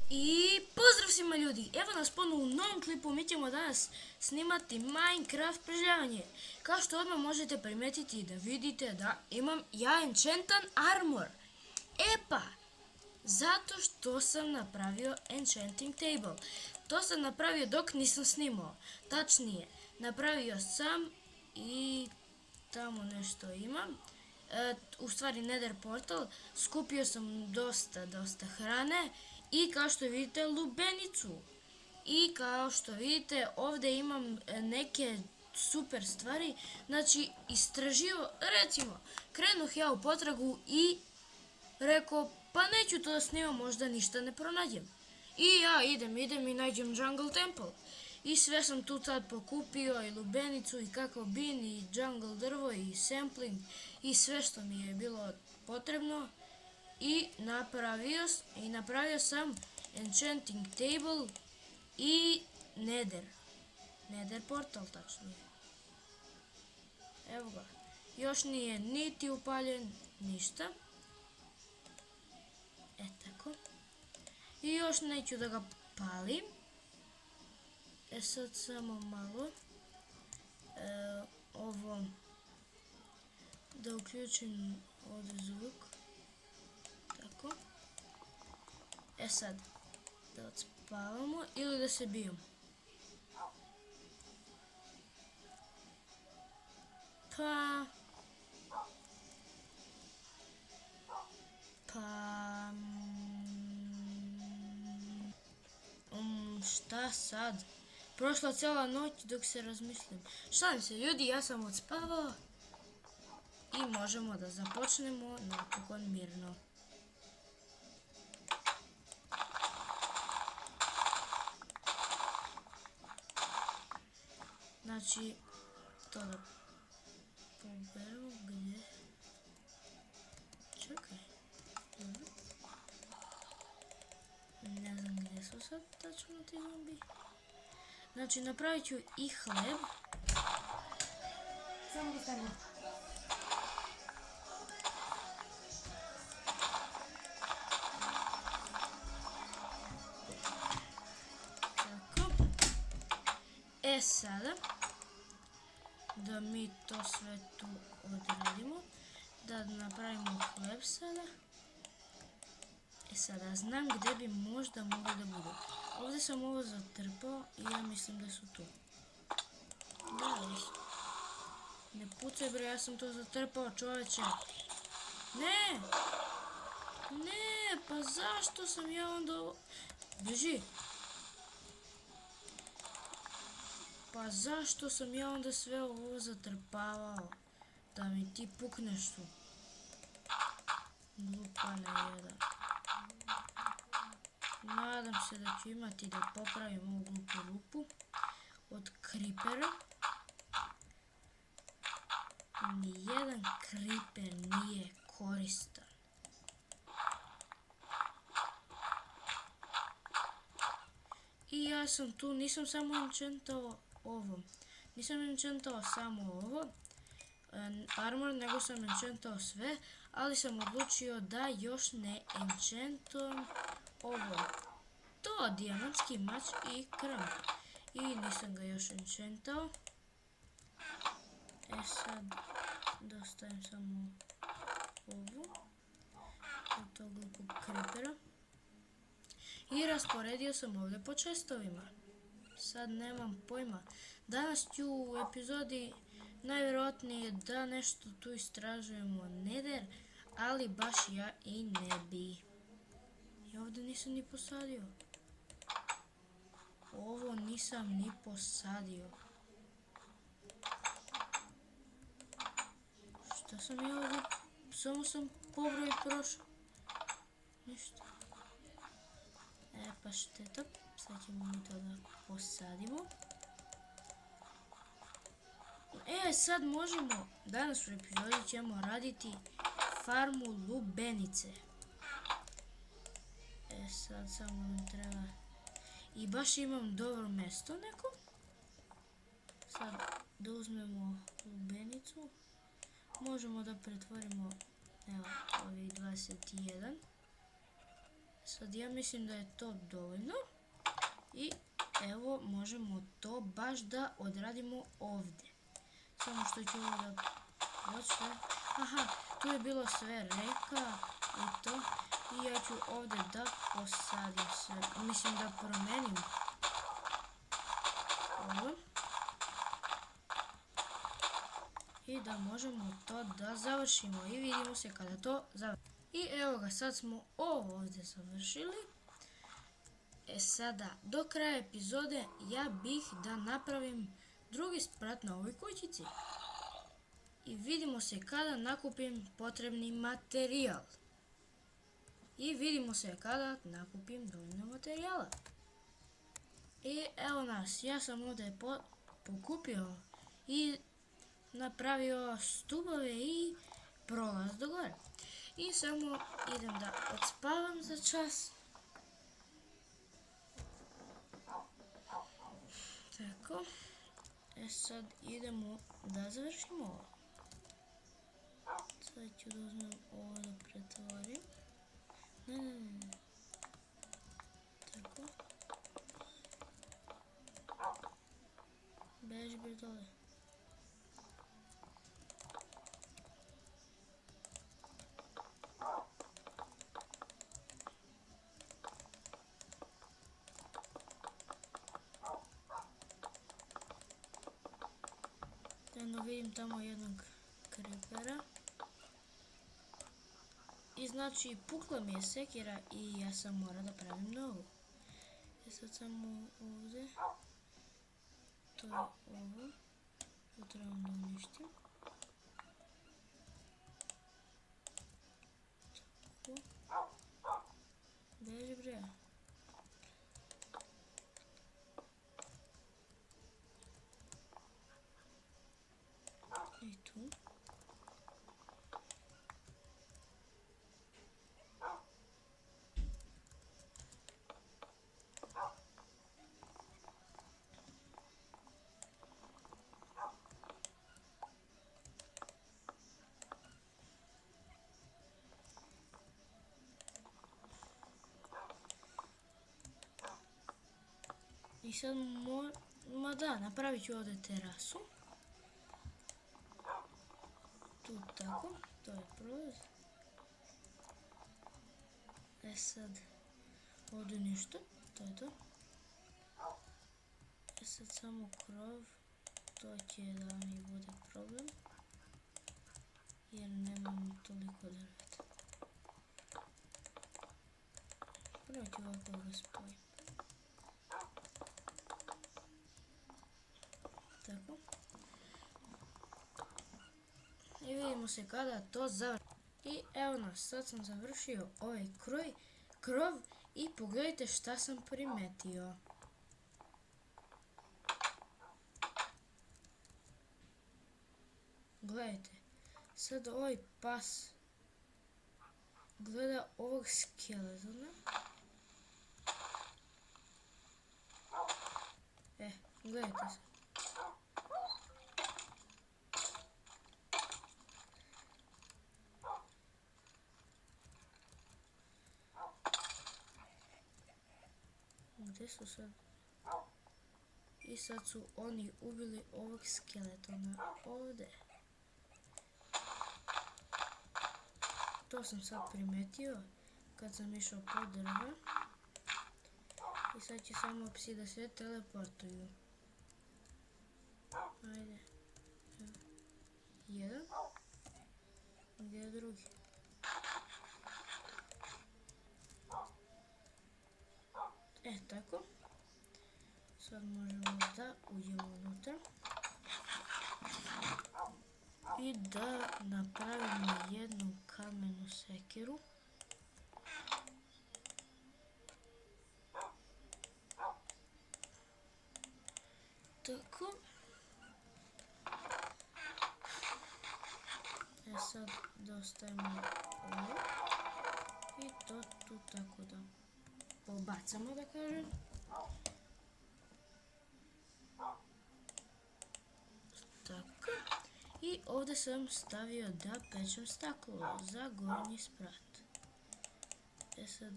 I pozdrav svima ljudi, evo nas ponovo u novom klipu. Mi ćemo danas snimati Minecraft preživljavanje. Kao što odmah možete primetiti da vidite da imam ja enchantan armor. Zato što sam napravio enchanting table. To sam napravio dok nisam snimao. Tačnije, napravio sam i tamo nešto imam. U stvari nether portal. Skupio sam dosta hrane. I kao što vidite lubenicu. I kao što vidite ovdje imam neke super stvari. Znači istraživo, recimo krenuh ja u potragu i rekao pa neću to da snimam, možda ništa ne pronađem. I ja idem i nađem jungle temple. I sve sam tu sad pokupio, i lubenicu, i kakao bin, i jungle drvo, i sampling, i sve što mi je bilo potrebno. I napravio sam enchanting table i nether portal tačnije. Evo ga, još nije niti upaljen, ništa. Tako. I još neću da ga palim. Sad samo malo. Ovo da uključim ovdje zvuk. Tako. Sad da odspavamo ili da se bijemo. Šta sad? Prošla cijela noć dok se razmislim. Šalim se ljudi, ja sam odspavao. I možemo da započnemo napokon mirno. Znači, to da poberemo gdje. Čekaj. Ne znam gdje su sad tačno ti zombi. Znači, napravit ću i hleb. Samo da stavim. Tako. Sada da mi to sve tu odradimo. Da napravimo hleb sada. Sada znam gdje bi možda mogli da budu. Ovdje sam ovo zatrpao i ja mislim da su tu. Ne pucaj bre, ja sam to zatrpao čoveče. Ne, pa zašto sam ja onda ovo... Beži. Pa zašto sam ja onda sve ovo zatrpavao? Da mi ti pukneš tu. Glupana jedan. Nadam se da ću imati da popravim ovu glupu rupu od creepera. Nijedan creeper nije koristan. I ja sam tu, nisam samo enchantao ovo. Nisam enchantao samo ovo armor, nego sam enchantao sve, ali sam odlučio da još ne enchantujem ovo. To, dijamantski mač i kramp. I nisam ga još enchantao. Sad da ostavim samo ovu. Od tog glupog creepera. I rasporedio sam ovdje po chestovima. Sad nemam pojma. Danas ću u epizodi najvjerojatnije da nešto tu istražujemo nether, ali baš ja i ne bi. I ovdje nisam ni posadio. Ovo nisam ni posadio. Šta sam ja ovdje? Samo sam pobroj prošao. Ništa. Pa šteta. Sad ćemo mi to da posadimo. Sad možemo, danas u epizodi ćemo raditi farmu lubenice. Sad samo nam treba. I baš imam dobro mjesto neko. Sad da uzmemo lubenicu. Možemo da pretvorimo, evo, ovih 21. Sad ja mislim da je to dovoljno. I evo možemo to baš da odradimo ovdje. Samo što ću ovo da počnem. Aha, tu je bilo sve reka i to. I ja ću ovdje da posadim sve. Mislim da promenim ovo. I da možemo to da završimo. I vidimo se kada to završimo. I evo ga, sad smo ovo ovdje završili. Sada, do kraja epizode ja bih da napravim drugi sprat na ovoj kućici. I vidimo se kada nakupim potrebni materijal. I vidimo se kada nakupim dovoljno materijala. I evo nas, ja sam ovdje pokupio i napravio stubove i prolaz do gore. I samo idem da odspavam za čas. Tako. Sad idemo da završimo ovo. Sad ću da uzmem ovo da pretvorim. Ne. Tako. Beži bre dole. Jedno vidim tamo jednog kripera. I znači pukla mi je sekira i ja sam morao da pravim novu. I sad samo ovdje. To je ovo. To trebam da uništim. Tako. Beži bre. I tu. I sad napravit ću ovdje terasu. Tu tako, to je prolaz. Sad ovdje ništa, to je to. Sad samo krov, to će da mi bude problem. Jer nemam toliko drveta. Prvo ću ovako ga spojim. Tako. I vidimo se kada to završi. I evo nas, sad sam završio ovaj krov i pogledajte šta sam primetio. Gledajte, sad ovaj pas gleda ovog skeletona. Gledajte se. Gdje su sad? I sad su oni ubili ovog skeletona ovdje. To sam sad primetio kad sam išao po drva. I sad će samo psi da se teleportuju. Ajde. Jedan. Gdje je drugi? Tako. Sad možemo da uđemo unutra. I da napravimo jednu kamenu sekiru. Tako. Sad dostavimo ovo. I to tu tako da pobacamo, da kažem. Tako. I ovdje sam stavio da pečem staklo za gornji sprat. Sad